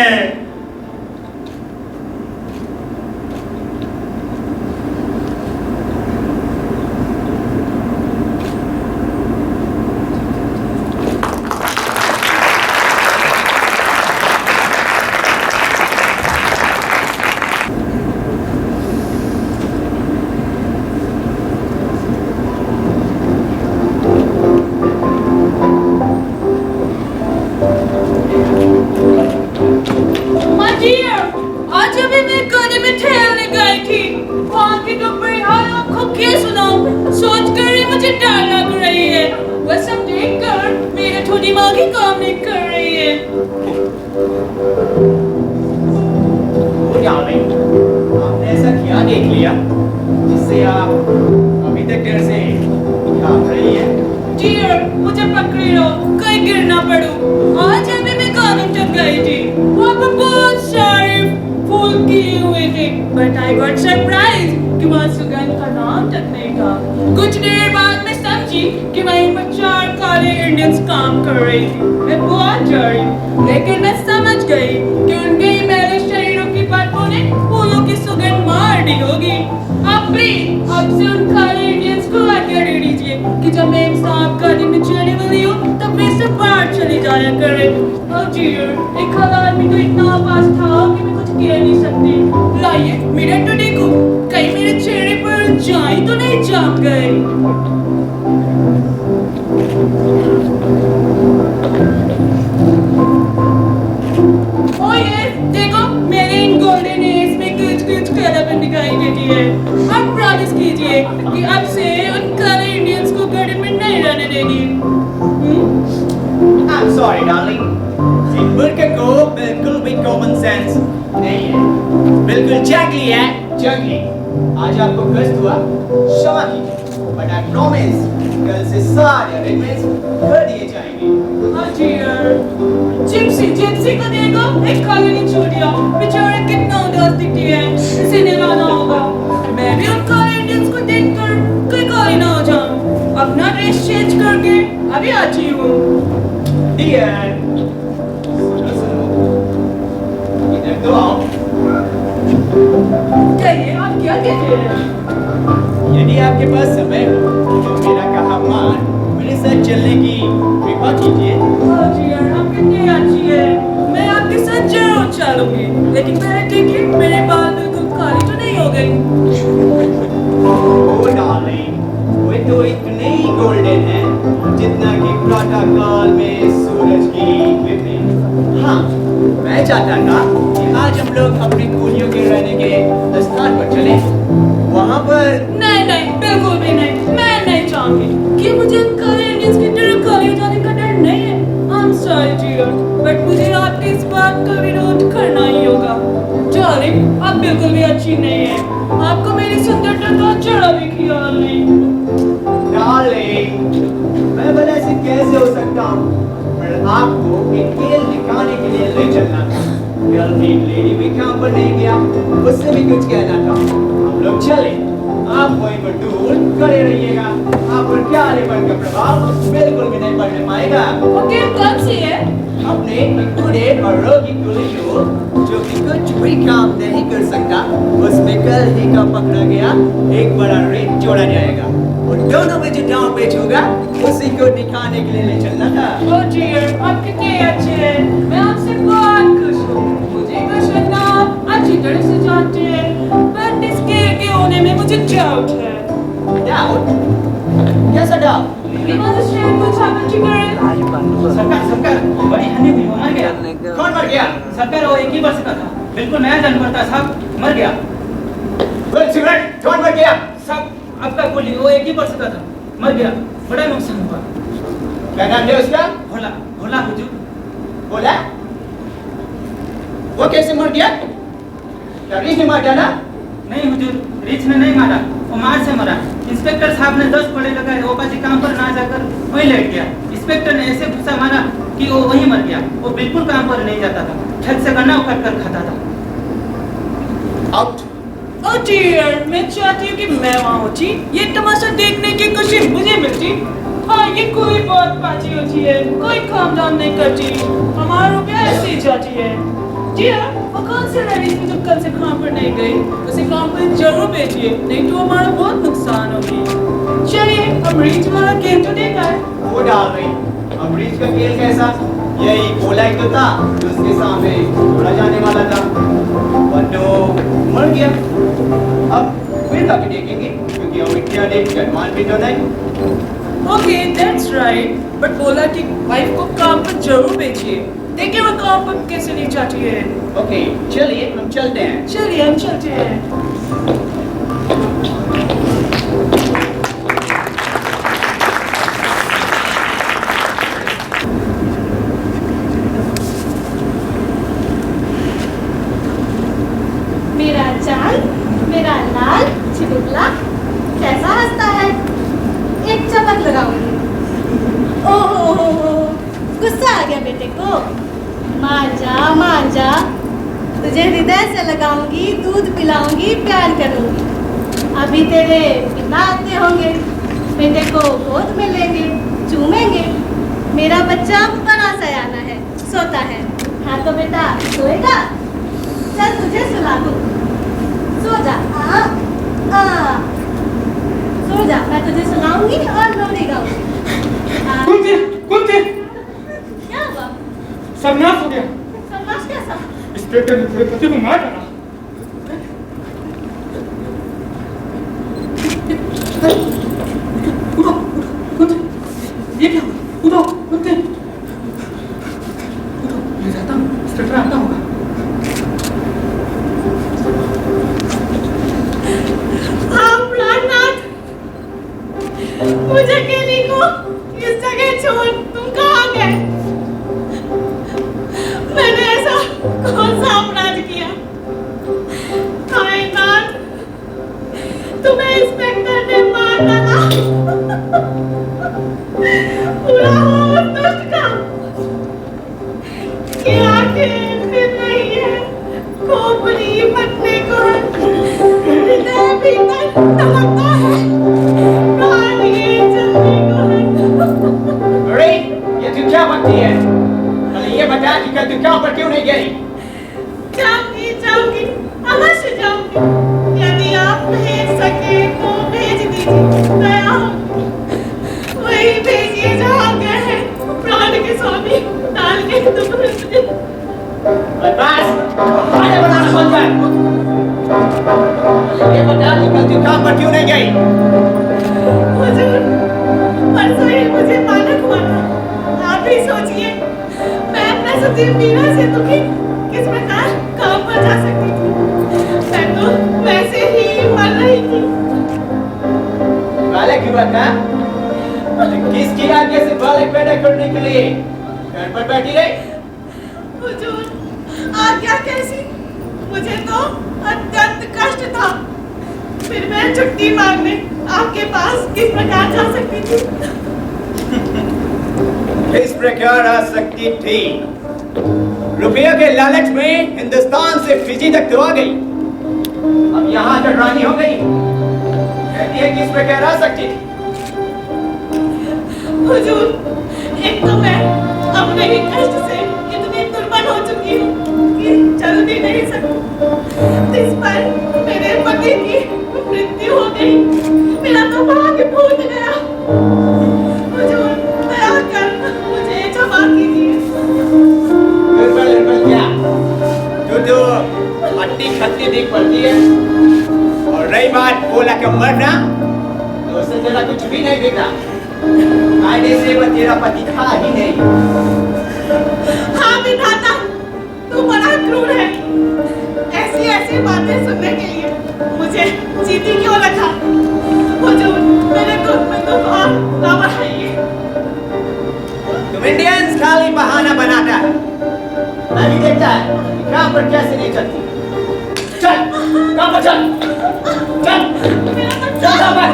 आपने ऐसा क्या देख लिया जिससे आप अभी तक डर से भाग रही है? डियर, मुझे पकड़े लो, कहीं गिर ना पड़ूं। आज अभी मैं गार्डन तक गई थी, वहाँ पर बहुत सारे फूल किए हुए थे, बट आई गॉट सरप्राइज कि वहाँ सुगंध का नाम तक नहीं था। कुछ देर बाद मैं समझी कि वहीं पर 4 काले इंडियंस काम कर रही थी। मैं बहुत डरी, लेकिन मैं समझ गई कि उनके ही मेरे शरीरों की बदबू ने फूलों की सुगंध मार दी होगी। अब प्लीज अब से उन काले इंडियंस को आज्ञा दे दीजिए कि जब मैं एक सांप गाड़ी में चढ़ने वाली हूँ तब वे सब बाहर चले जाया करे। Oh dear, एक खड़ा आदमी तो इतना आवाज था कि मैं कुछ कह नहीं सकती। लाइए मिरर तो देखो, कहीं मेरे चेहरे पर जाई तो नहीं जम गई। Oh yes, देखो मिलेगी। I'm sorry, darling. सिंबल को बिल्कुल भी कॉमन सेंस नहीं है, बिल्कुल जंगली है, जंगली। आज आपको कष्ट हुआ, क्षमा कीजिए, but I promise कल से सारे अरेंजमेंट्स कर दिए जाएंगे। हाँ जी यार, जिप्सी को देखो, एक खाली नहीं छोड़ दिया, बेचारा कितना उदास दिखती है, इसे निभाना होगा। मैं भी उन काले इंडियंस को देखकर कोई काली ना हो जाऊं, अपना ड्रेस चेंज करके अभी आती हूँ। डियर, इधर तो आओ। कहिए, आप क्या कहते हैं? यदि आपके पास समय हो तो मेरा कहा मान मेरे साथ चलने की कृपा कीजिए। हाँ जी यार, आप कितनी अच्छी है, मैं आपके साथ जरूर चलूंगी, लेकिन पहले देखिए मेरे बाल बिल्कुल काले तो नहीं हो गए। ओ डार्लिंग, वे तो इतने ही गोल्डन है जितना कि प्रातः काल में सूरज की किरणें। हाँ, मैं चाहता था कि आज हम लोग अपने कूलियों के रहने के स्थान पर चलें। वहाँ पर नहीं, बिल्कुल भी नहीं, मैं नहीं चाहूंगी कि मुझे काले इंडियंस की तरह काली हो जाने का डर नहीं है। I'm sorry dear, but मुझे आपकी इस बात का विरोध करना ही होगा। डार्लिंग, आप बिल्कुल भी अच्छी नहीं है, आपको मेरी सुंदरता का जरा भी ख्याल नहीं। डार्लिंग, मैं भला ऐसे कैसे हो सकता हूँ? पर आपको एक खेल दिखाने के लिए ले चलना था। कल एक लेडी भी काम पर नहीं गया, उससे भी कुछ कहना था। हम लोग चले, आप वहीं पर दूर खड़े रहिएगा, आप पर कालेपन का प्रभाव बिल्कुल भी नहीं पड़ने पाएगा। ओके, कौन सी है? अपने एक बूढ़े और रोगी कूली को जो कि कुछ भी काम नहीं कर सकता, उसमें कल ही का पकड़ा गया एक बड़ा रेत जोड़ा जाएगा और दोनों में जो दांव पेच होगा उसी को दिखाने के लिए ले चलना था। Oh dear, आप कितने अच्छे हैं, मैं आपसे बहुत खुश हूँ। मुझे खुश रहना आप अच्छी तरह से जानते हैं, पर इस खेल के होने में मुझे डाउट है। डाउट? कैसा डाउट? सरकार बड़ी हानि हुई, वो मर गया। कौन मर गया? सरकार वो एक ही वर्ष का था, बिल्कुल नया जन्म था साहब, मर गया। कौन मर गया? साहब आपका गोली वो एक ही वर्ष का था, मर गया, बड़ा नुकसान हुआ। क्या नाम है उसका? भोला, भोला हुजूर। बोला? वो कैसे मर गया? क्या रीछ ने मार डाला? नहीं हुजूर, रीछ ने नहीं मारा, वो मार से मरा। इंस्पेक्टर साहब ने 10 कोड़े लगाए, वो बाजी काम पर ना जाकर वहीं लेट गया। इंस्पेक्टर ने ऐसे गुस्सा मारा कि वो वहीं मर गया। वो बिल्कुल काम पर नहीं जाता था, छत से गन्ना उखाड़ कर खाता था। आउट। Oh dear, मैं चाहती हूँ कि मैं वहाँ होती, ये तमाशा देखने की खुशी मुझे मिलती। हाँ, ये कोई बहुत पाची होती है, कोई काम धाम नहीं करती, हमारा रुपया ऐसे ही जाती है। जी हाँ, वो कौन सी लेडीज जो कल से काम पर नहीं गई, उसे काम पर जरूर भेजिए, नहीं तो हमारा बहुत नुकसान होगी। चलिए, हम रीच वाला गेम तो देखा है। वो डाल रही, अमरीश का खेल कैसा? यही बोला ही तो था, जो उसके सामने छोड़ा जाने वाला था, पर तो मर गया। अब फिर ताकि देखेंगे, क्योंकि अमित्या देख गरमान भी तो नहीं। ओके, दैट्स राइट, बट बोला कि वाइफ को काम पर जरूर भेजिए, देखिए वो काम पर कैसे नहीं जाती है। ओके, चलिए हम चलते हैं। चलिए हम चलते हैं। मेरा चांद, मेरा लाल चिबुकला कैसा हंसता है, एक चपक लगाऊंगी। ओहो, गुस्सा आ गया बेटे को? मान जा, तुझे हृदय से लगाऊंगी, दूध पिलाऊंगी, प्यार करूंगी। अभी तेरे पिता आते होंगे, बेटे को गोद में लेंगे, चूमेंगे। मेरा बच्चा बड़ा सयाना है, सोता है। हाँ तो बेटा सोएगा? चल तुझे सुला दूं, सो जा। सो जा, मैं तुझे सुनाऊंगी और लोरी गाऊंगी। कुंती, क्या हुआ? सर्वनाश हो गया। सर्वनाश कैसा? इंस्पेक्टर ने मेरे पति को मार डाला। उठो, कुंती, ये क्या हुआ? उठो, कुंती, उठो, मैं जाता हूँ, इंस्पेक्टर आता होगा। मुझे अकेली को इस जगह छोड़ तुम कहाँ गए? मैंने ऐसा कौन सा अपराध किया? कायनात, तुम्हें इंस्पेक्टर ने मार डाला। पूरा हो उस दुष्ट का कि आंखें फिर नहीं है, खोपड़ी फटने को है, हृदय भीतर धड़कता है, प्राण ये चलने को है। अरे ये तू क्या बकती है? पहले ये बता कि कल तू क्या पर क्यों नहीं गई? जाऊंगी, अवश्य जाऊंगी। यदि आप भेज सके तो भेज दीजिए, मैं आऊंगी। वही भेजिए जहाँ गए हैं प्राण के स्वामी डाल के टुकड़े से। बस आने बनाना बंद कर। ये बता कि कल तू काम पर क्यों नहीं गई? हुजूर, परसों ही मुझे मालूम हुआ था। आप ही सोचिए, मैं अपना सतीव पीड़ा से दुखी किस प्रकार काम पर जा सकती थी। मैं तो वैसे ही मर रही थी। बालक क्यों था? किसकी आज्ञा से बालक पैदा करने के लिए घर पर बैठी रही? हुजूर, आज्ञा कैसी? मुझे तो अत्यंत कष्ट था। फिर मैं छुट्टी मांगने आपके पास किस प्रकार जा सकती थी? किस प्रकार आ सकती थी? रुपये के लालच में हिंदुस्तान से फिजी तक तो आ गई, अब यहाँ तक रानी हो गई। कहती है किस प्रकार आ सकती थी? हुजूर, एक तो मैं अपने ही कष्ट से इतनी दुर्बल हो चुकी हूँ कि चल भी नहीं सकती। इस पर मेरे पति की मृत्यु हो गई, मेरा तो भाग्य फूट गया। हुजूर, दया कर मुझे क्षमा कीजिए। निर्बल क्या? तू हट्टी खट्टी दिख पड़ती है, और रही बात बोला के मरना, तो उससे तेरा कुछ भी नहीं बिगड़ा। कायदे से वो तेरा पति था ही नहीं। हाँ विधाता, तू बड़ा क्रूर है। ऐसी ऐसी बातें सुनने के लिए मुझे जीती क्यों रखा? हुजूर, मेरे दुख में दुख और ना बढ़ाइए। तुम इंडियंस खाली बहाना बनाता है। मैं भी देखता है काम पर कैसे नहीं चलती। चल काम पर चल, चल चल काम पर,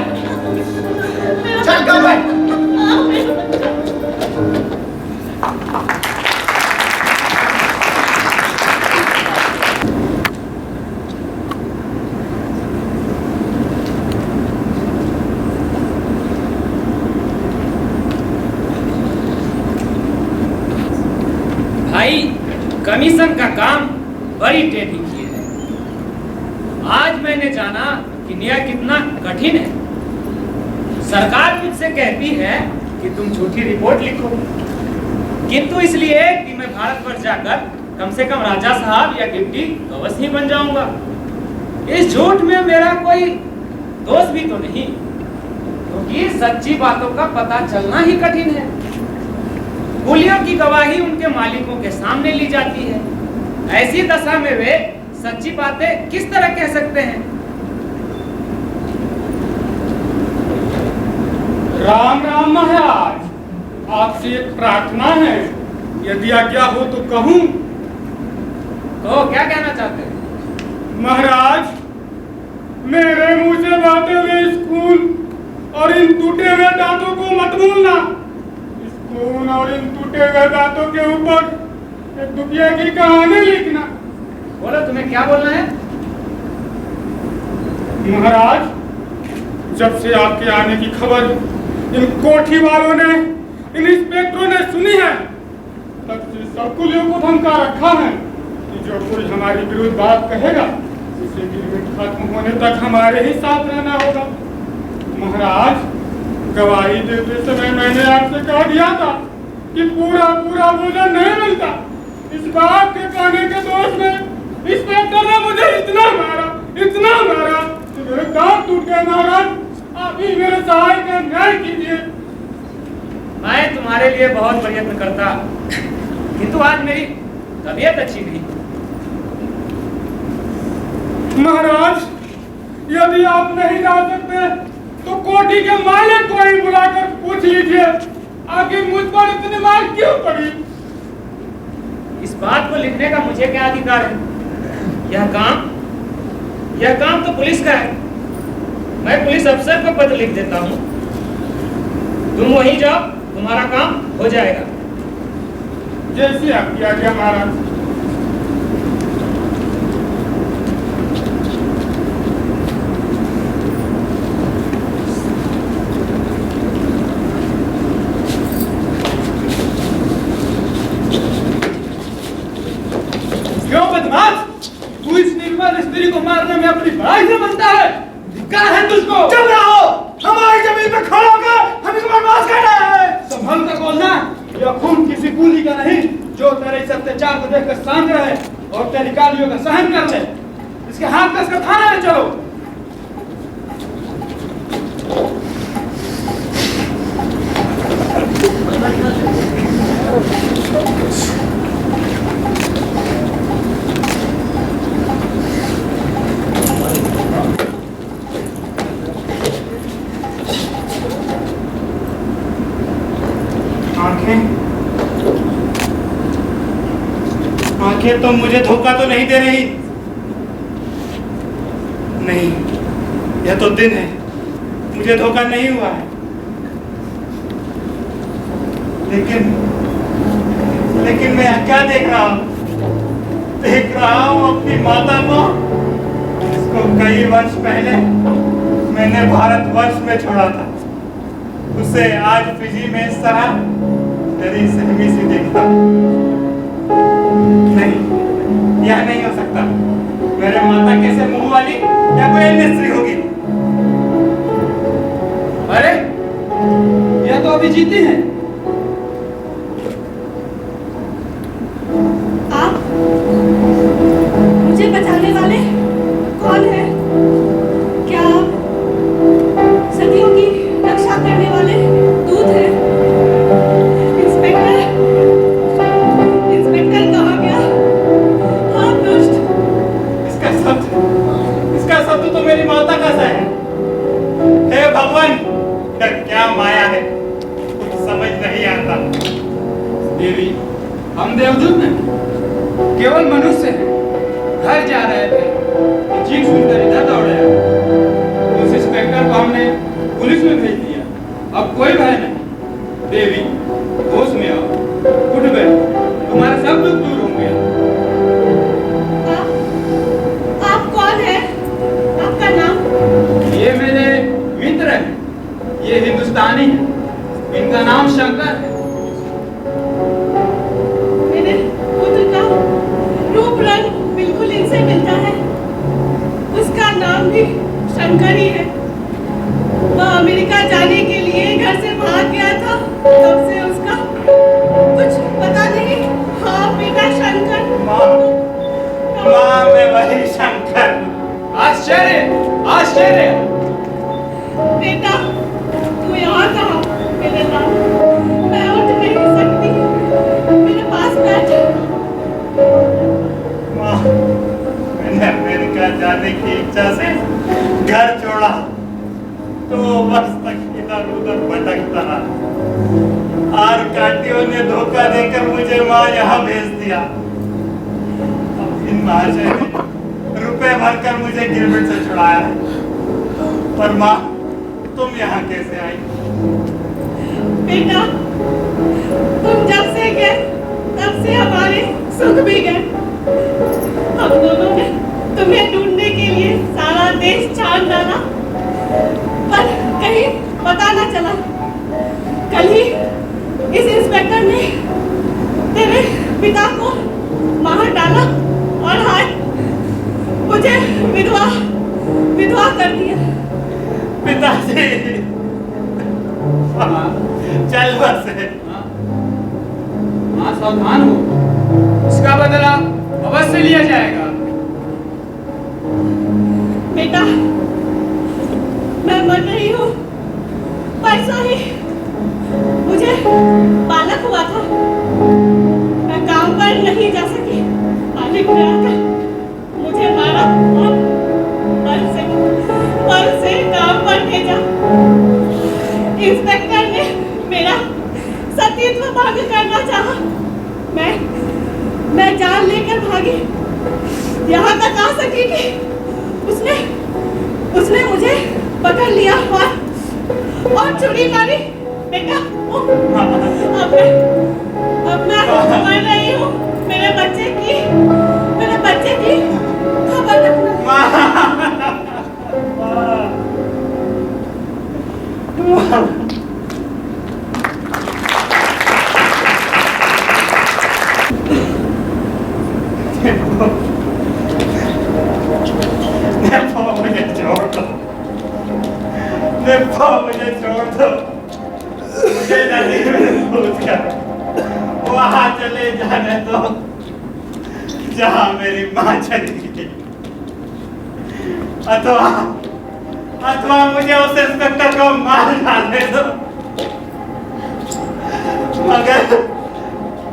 चल काम पर। भाई, कमीशन का काम बड़ी टेढ़ी की है। आज मैंने जाना कि न्याय कितना कठिन है। सरकार मुझसे कहती है कि तुम झूठी रिपोर्ट लिखो, किंतु इसलिए कि मैं भारत पर जाकर कम से कम राजा साहब या डिप्टी गवर्नर ही बन जाऊंगा। इस झूठ में मेरा कोई दोष भी तो नहीं, क्योंकि सच्ची बातों का पता चलना ही कठिन है। कुलियों की गवाही उनके मालिकों के सामने ली जाती है। ऐसी दशा में वे सच्ची बातें किस तरह कह सकते हैं? राम राम महाराज, आपसे एक प्रार्थना है, यदि आज्ञा हो तो कहूं। तो क्या कहना चाहते हैं? महाराज, मेरे मुंह से बहते हुए स्कूल और इन टूटे हुए दांतों को मत भूलना। स्कूल और इन टूटे हुए दांतों के ऊपर एक दुखिया की कहानी लिखना। बोलो, तुम्हें क्या बोलना है? महाराज, जब से आपके आने की खबर इन कोठी वालों ने, इन इंस्पेक्टरों ने सुनी है, तब से सब कुलियों को धमका रखा है कि जो कोई हमारी विरुद्ध बात कहेगा उसे गिरमिट खत्म होने तक हमारे ही साथ रहना होगा। महाराज, गवाही देते समय मैंने आपसे कह दिया था कि पूरा पूरा भोजन नहीं मिलता। इस बात के कहने के दोष में इंस्पेक्टर ने मुझे इतना मारा कि मेरे दांत टूट गए। महाराज, आप ही मेरे सहाय का न्याय कीजिए। मैं तुम्हारे लिए बहुत प्रयत्न करता, किंतु आज मेरी तबीयत अच्छी नहीं। महाराज, यदि आप नहीं जा सकते तो कोठी के मालिक को ही बुलाकर पूछ लीजिए। आखिर मुझ पर इतनी मार क्यों पड़ी? इस बात को लिखने का मुझे क्या अधिकार है? यह काम तो पुलिस का है। मैं पुलिस अफसर को पत्र लिख देता हूँ, तुम वहीं जाओ, तुम्हारा काम हो जाएगा। जैसी आपकी आज्ञा महाराज। क्यों बदमाश, तू इस निर्बल स्त्री को मारने में अपनी बड़ाई समझता है? क्या है तुझको? चुप रहो, हमारी जमीन पे खड़ा होकर हम इसको बर्बाद कर रहे हैं। संभल कर बोलना, यह खून किसी कूली का नहीं जो तेरे इस अत्याचार को देखकर शांत रहे और तेरी गालियों का सहन कर ले। इसके हाथ कसकर थाने में चलो। आंखें तो मुझे धोखा तो नहीं दे रही। नहीं, यह तो दिन है, मुझे धोखा नहीं हुआ है। लेकिन मैं क्या देख रहा हूँ? देख रहा हूँ अपनी माता को, जिसको कई वर्ष पहले मैंने भारतवर्ष में छोड़ा था। उसे आज फिजी में सहा डरी सहमी सी देखता। नहीं, यह नहीं हो सकता। मेरे माता कैसे मुंह वाली या कोई अन्य स्त्री होगी? अरे, यह तो अभी जीती है। आप मुझे बचाने वाले कौन है? क्या आप सदियों की रक्षा करने वाले दूत हैं? इंस्पेक्टर कहाँ गया? हाँ दुष्ट। इसका शब्द तो मेरी माता का सा है। हे भगवान, क्या माया है, कुछ समझ नहीं आता। देवी, हम देवदूत नहीं, केवल मनुष्य हैं। घर जा रहे थे, चीख सुनकर इधर दौड़े आए। उस इंस्पेक्टर को हमने पुलिस में भेज दिया। अब कोई भय नहीं। देवी, होश में आओ, उठ गए, तुम्हारे सब दुख दूर होंगे। आप कौन है? आपका नाम? ये मेरे मित्र हैं, ये हिंदुस्तानी हैं, इनका नाम शंकर है। मेरे पुत्र का रूप रंग बिल्कुल इनसे मिलता है। उसका नाम भी शंकर ही है। वह अमेरिका जाने के लिए घर से भाग गया था, तब से उसका कुछ पता नहीं। हाँ बेटा शंकर। माँ मैं वही शंकर। आश्चर्य, आश्चर्य। बेटा तू यहाँ कहाँ? मेरे नाम मैं उठ नहीं सकती, मेरे पास बैठ। माँ, मैंने अमेरिका जाने की इच्छा से घर छोड़ा तो बस तक इधर उधर भटकता रहा। आर काटियों ने धोखा देकर मुझे माँ यहाँ भेज दिया। अब इन महाशय ने रुपए भरकर मुझे गिरमिट से छुड़ाया है। पर माँ, तुम यहाँ कैसे आई? बेटा तुम जब से गए तब से हमारे सुख भी गए। हम दोनों ने तुम्हें ढूंढने के लिए सारा देश छान डाला, पर कहीं पता न चला। कल ही इस इंस्पेक्टर ने तेरे पिता को मार डाला और हाय मुझे विधवा कर दिया। पिताजी, चल बस। हाँ सावधान हो, इसका बदला अवश्य लिया जाएगा। बेटा मैं मर रही हूँ, पैसा ही मुझे बालक हुआ था। मैं काम पर नहीं जा सकी, मालिक ने आकर मुझे मारा और पल से काम पर भेजा। इंस्पेक्टर ने मेरा भाग्य करना चाहा। मैं जान लेकर भागी, यहाँ तक आ सकी कि उसने मुझे पकड़ लिया और चुरी मारी। बेटा अब मैं मर रही हूँ। मेरे बच्चे की खबर रखना। मुझे छोड़ दो, मुझे नदी में कूद कर वहां चले जाने दो जहां मेरी माँ चली गई, अथवा मुझे उस इंस्पेक्टर को मार डालने दो।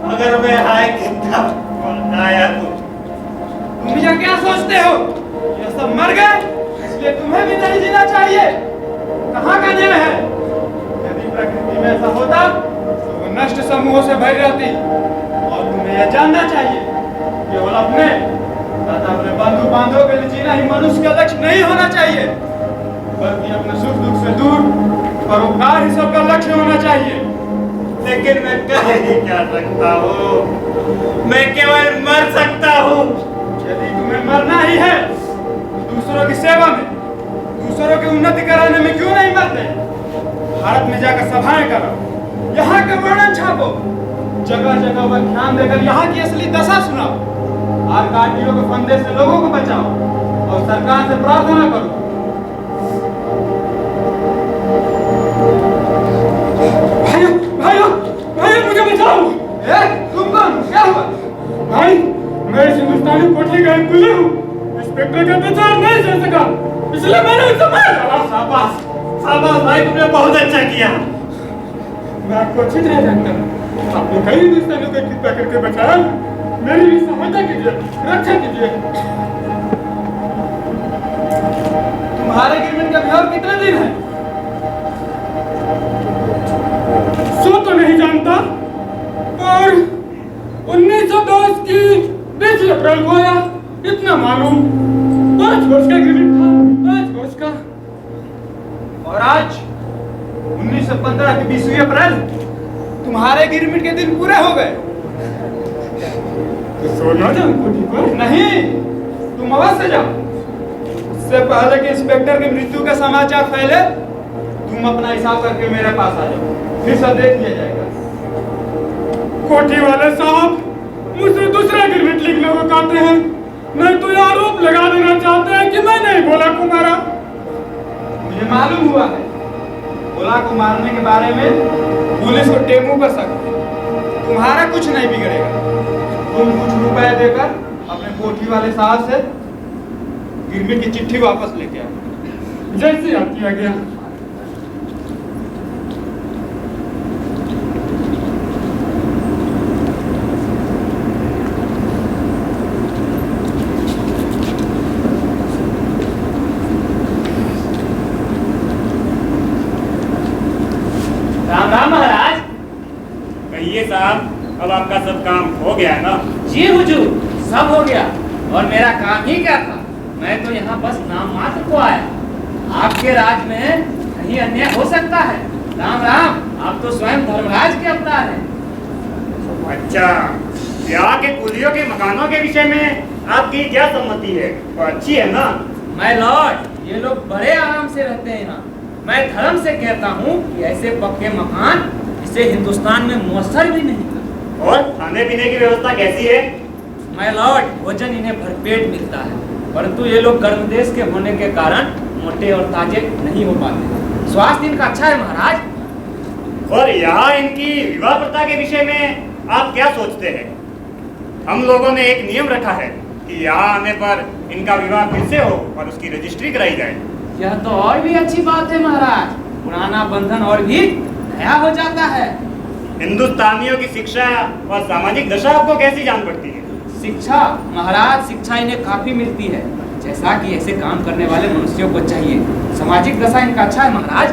अगर मैं हाय कितना आया तुम मुझे क्या सोचते हो? ये सब मर गए, इसलिए तुम्हें भी नहीं जीना चाहिए। कहाँ का न्याय है? यदि प्रकृति में ऐसा होता तो वो नष्ट समूहों से भरी रहती, और तुम्हें यह जानना चाहिए केवल अपने तथा अपने बंधु बांधवों के लिए जीना ही मनुष्य का लक्ष्य नहीं होना चाहिए, बल्कि अपने सुख दुख से दूर परोपकार ही सबका लक्ष्य होना चाहिए। लेकिन मैं कर ही क्या सकता हूँ? मैं केवल मर सकता हूँ। यदि तुम्हें मरना ही है तो दूसरों की सेवा में, दूसरों की उन्नति कराने में क्यों नहीं मरते? भारत में जाकर सभाएं करो, यहाँ के वर्णन छापो, जगह जगह पर ध्यान देकर यहाँ की असली दशा सुनाओ, आरकाटियों के फंदे से लोगों को बचाओ और सरकार से प्रार्थना करो। भाइयों मुझे बचाओ। तुम कौन? क्या हुआ? भाई मैं इस हिंदुस्तानी कोठी का एक कुली हूँ, इंस्पेक्टर का अत्याचार नहीं सह सका, इसलिए मैंने उसे मार डाला। शाबाश शाबाश भाई, तुमने बहुत अच्छा किया। मैं आपको अच्छी तरह जानता हूँ, आपने कई हिंदुस्तानियों को कृपा करके बचाया। मेरी भी सहायता कीजिए, रक्षा कीजिए। तुम्हारे गिरमिट का विवाह कितने दिन है? सो तो नहीं जानता, पर 1910 की 20 अप्रैल को आया, इतना मालूम। 5 वर्ष का गिरमिट था, 5 वर्ष का। और आज 1915 की 20वीं अप्रैल, तुम्हारे गिरमिट के दिन पूरे हो गए। तो सोना जाओ कोठी पर? नहीं, तुम अवश्य जाओ। उससे पहले कि इंस्पेक्टर की मृत्यु का समाचार फैले, तुम अपना हिसाब करके मेरे पास आ जाओ, फिर सब देख लिया जाएगा। कोठी वाले साहब मुझसे दूसरा गिरमिट लिखने को कहते हैं, नहीं तो आरोप लगा देना चाहते हैं कि मैं नहीं भोला को मारा। मुझे मालूम हुआ है, भोला को मारने के बारे में पुलिस को टेमू कर सकते, तुम्हारा कुछ नहीं बिगड़ेगा। तुम कुछ रुपए देकर अपने कोठी वाले साहब से गिरमिट की चिट्ठी वापस लेके आओ। जैसे आती आ गया। राम राम महाराज। कहिए साहब, अब आपका सब काम हो गया है ना? जी हुजूर, सब हो गया। और मेरा काम ही क्या था, मैं तो यहाँ बस नाम मात्र को आया। आपके राज में कहीं अन्याय हो सकता है। राम राम, आप तो स्वयं धर्मराज के अवतार हैं। अच्छा, यहाँ के कुलियों के मकानों के विषय में आपकी क्या सम्मति है? वो अच्छी है ना? मैं लॉर्ड, ये लोग बड़े आराम से रहते हैं यहाँ। मैं धर्म से कहता हूँ कि ऐसे पक्के मकान इसे हिंदुस्तान में मुयस्सर भी नहीं। और खाने पीने की व्यवस्था कैसी है? मैं लॉर्ड, भोजन इन्हें भरपेट मिलता है, परंतु ये लोग गर्म देश के होने के कारण मोटे और ताजे नहीं हो पाते। स्वास्थ्य इनका अच्छा है महाराज। और यहाँ इनकी विवाह प्रथा के विषय में आप क्या सोचते हैं? हम लोगों ने एक नियम रखा है कि यहाँ आने पर इनका विवाह फिर से हो और उसकी रजिस्ट्री कराई जाए। यह तो और भी अच्छी बात है महाराज, पुराना बंधन और भी नया हो जाता है। हिंदुस्तानियों की शिक्षा और सामाजिक दशा आपको कैसी जान पड़ती है? शिक्षा महाराज, शिक्षा इन्हें काफी मिलती है, जैसा कि ऐसे काम करने वाले मनुष्यों को चाहिए। सामाजिक दशा इनका अच्छा है महाराज।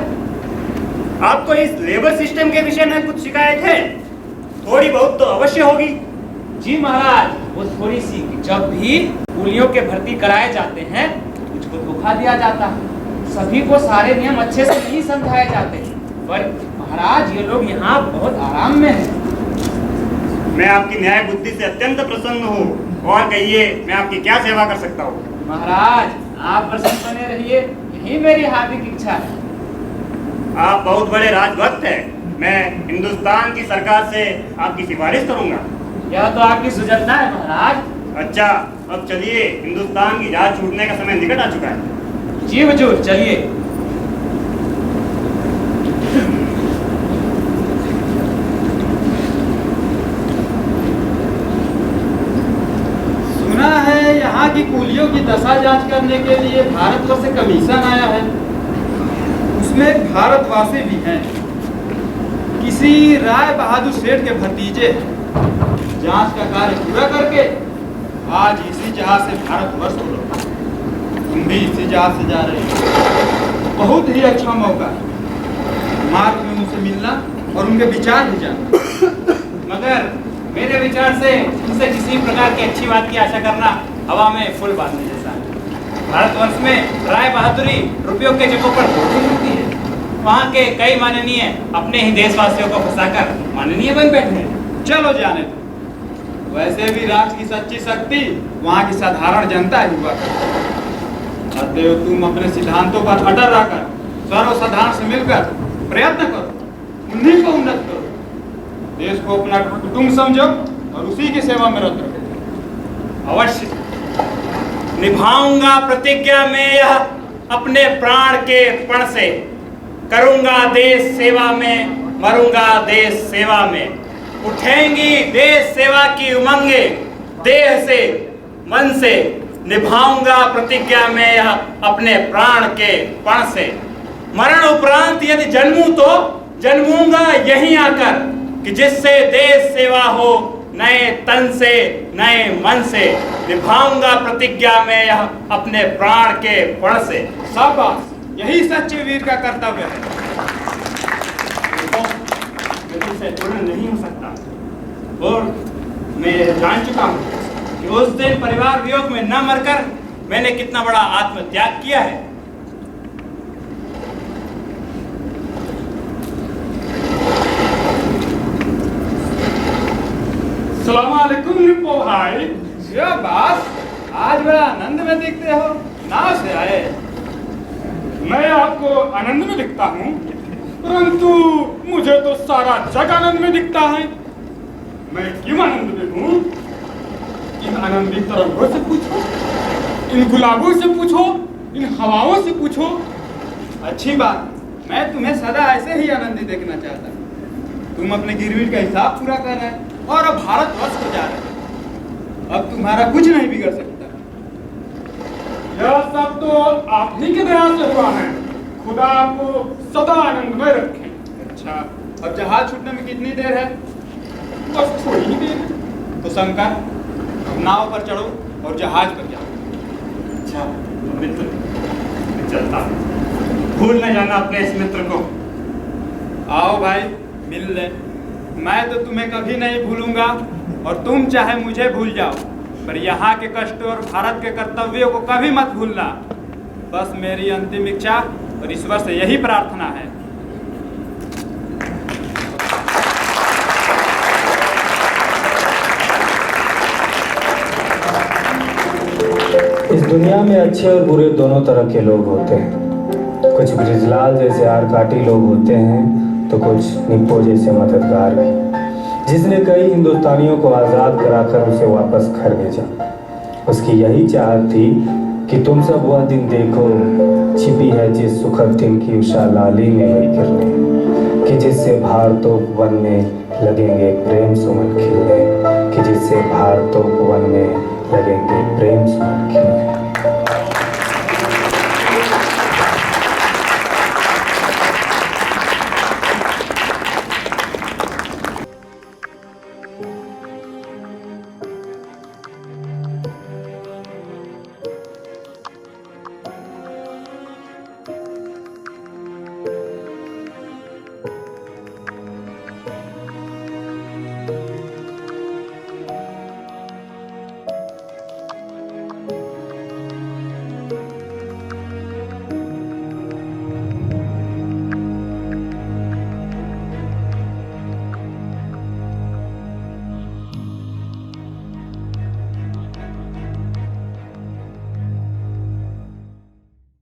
आपको इस लेबर सिस्टम के विषय में कुछ शिकायत है? थोड़ी बहुत तो अवश्य होगी। जी महाराज, वो थोड़ी सी जब भी कुलियों के भर्ती कराए जाते हैं मुझको धोखा दिया जाता है। सभी को सारे नियम अच्छे से नहीं समझाए जाते, पर महाराज ये लोग यहाँ बहुत आराम में हैं। मैं आपकी न्याय बुद्धि से अत्यंत प्रसन्न हूँ। और कहिए, मैं आपकी क्या सेवा कर सकता हूँ? महाराज आप प्रसन्न बने रहिए, यही मेरी हार्दिक इच्छा है। आप बहुत बड़े राजभक्त हैं। मैं हिंदुस्तान की सरकार से आपकी सिफारिश करूंगा। यह तो आपकी सुजलता है महाराज। अच्छा, अब चलिए, हिंदुस्तान की जहाज छूटने का समय निकट आ चुका है। जी हुजूर, चलिए। सुना है यहाँ की कुलियों की दशा जांच करने के लिए भारतवर्ष से कमीशन आया है। उसमें एक भारतवासी भी हैं, किसी राय बहादुर सेठ के भतीजे हैं। जांच का कार्य पूरा करके आज इसी जहाज से भारतवर्ष को लौटा। तुम भी इसी जहाज से जा रहे हो। बहुत ही अच्छा मौका है मार्ग में उनसे मिलना और उनके विचार भी जानना। मगर मेरे विचार से उनसे किसी प्रकार की अच्छी बात की आशा करना हवा में फूल बांधने जैसा है। भारतवर्ष में राय बहादुरी रुपयों के जगहों पर धोखी होती है। वहाँ के कई माननीय अपने ही देशवासियों को फंसाकर माननीय बन बैठे हैं। चलो जाने दो। वैसे भी राष्ट्र की सच्ची शक्ति वहाँ की साधारण जनता ही हुआ करती है। अतएव तुम अपने सिद्धांतों पर अटल रहकर सर्वसाधारण से मिलकर प्रयत्न करो, उन्हीं को उन्नत करो, देश को अपना कुटुंब समझो और उसी की सेवा में रत रहो। अवश्य निभाऊंगा प्रतिज्ञा में यह अपने प्राण के पण से। करूंगा देश सेवा में, मरूंगा देश सेवा में। उठेंगी देश सेवा की उमंगे, देह से मन से निभाऊंगा प्रतिज्ञा में यह अपने प्राण के पण से। मरण उपरांत यदि जन्मूं तो जन्मूंगा यहीं आकर, कि जिससे देश सेवा हो नए तन से नए मन से। निभाऊंगा प्रतिज्ञा में यह अपने प्राण के पण से। शाबाश, यही सच्चे वीर का कर्तव्य है। से पूर्ण नहीं हो सकता, और मैं यह जान चुका हूँ कि उस दिन परिवार वियोग में न मरकर मैंने कितना बड़ा आत्मत्याग किया है। सलाम अलैकुम निप्पो भाई। शाबाश, आज बड़ा आनंद में दिखते हो। नाव से आए? मैं आपको आनंद में दिखता हूँ, परंतु मुझे तो सारा जग आनंद में दिखता है। मैं क्यों आनंद में हूँ? इन आनंदी तरंगों से पूछो, इन गुलाबों से पूछो, इन हवाओं से पूछो। अच्छी बात, मैं तुम्हें सदा ऐसे ही आनंदित देखना चाहता हूँ। तुम अपने गिरविट का हिसाब पूरा कर रहे हैं और अब भारतवर्ष को जा रहे हैं। अब तुम्हारा कुछ नहीं बिगड़ सकता। यह सब तो आप ही के दया से हुआ है। खुदा आपको सदा आनंद में रखे। अच्छा, अब जहाज छूटने में कितनी देर है? बस थोड़ी ही देर है। तो शंकर, नाव पर चढ़ो और जहाज पर जाओ। अच्छा, तो मित्र मैं चलता हूँ। भूल न जाना अपने इस मित्र को। आओ भाई, मिल ले। मैं तो तुम्हें कभी नहीं भूलूंगा और तुम चाहे मुझे भूल जाओ, पर यहाँ के कष्टों और भारत के कर्तव्यों को कभी मत भूलना। बस मेरी अंतिम इच्छा और ईश्वर से यही प्रार्थना है। इस दुनिया में अच्छे और बुरे दोनों तरह के लोग होते हैं। कुछ ब्रिजलाल जैसे आरकाटी लोग होते हैं, तो कुछ निप्पो जैसे मददगार भी, जिसने कई हिंदुस्तानियों को आज़ाद कराकर उसे वापस घर भेजा। उसकी यही चाहत थी कि तुम सब वह दिन देखो, छिपी है जिस सुखद दिन की उषा लाली में वही किरणें, कि जिससे भारतोप वन में लगेंगे प्रेम सुमन खिलने, कि जिससे भारतोप वन में लगेंगे प्रेम सुमन खिलने।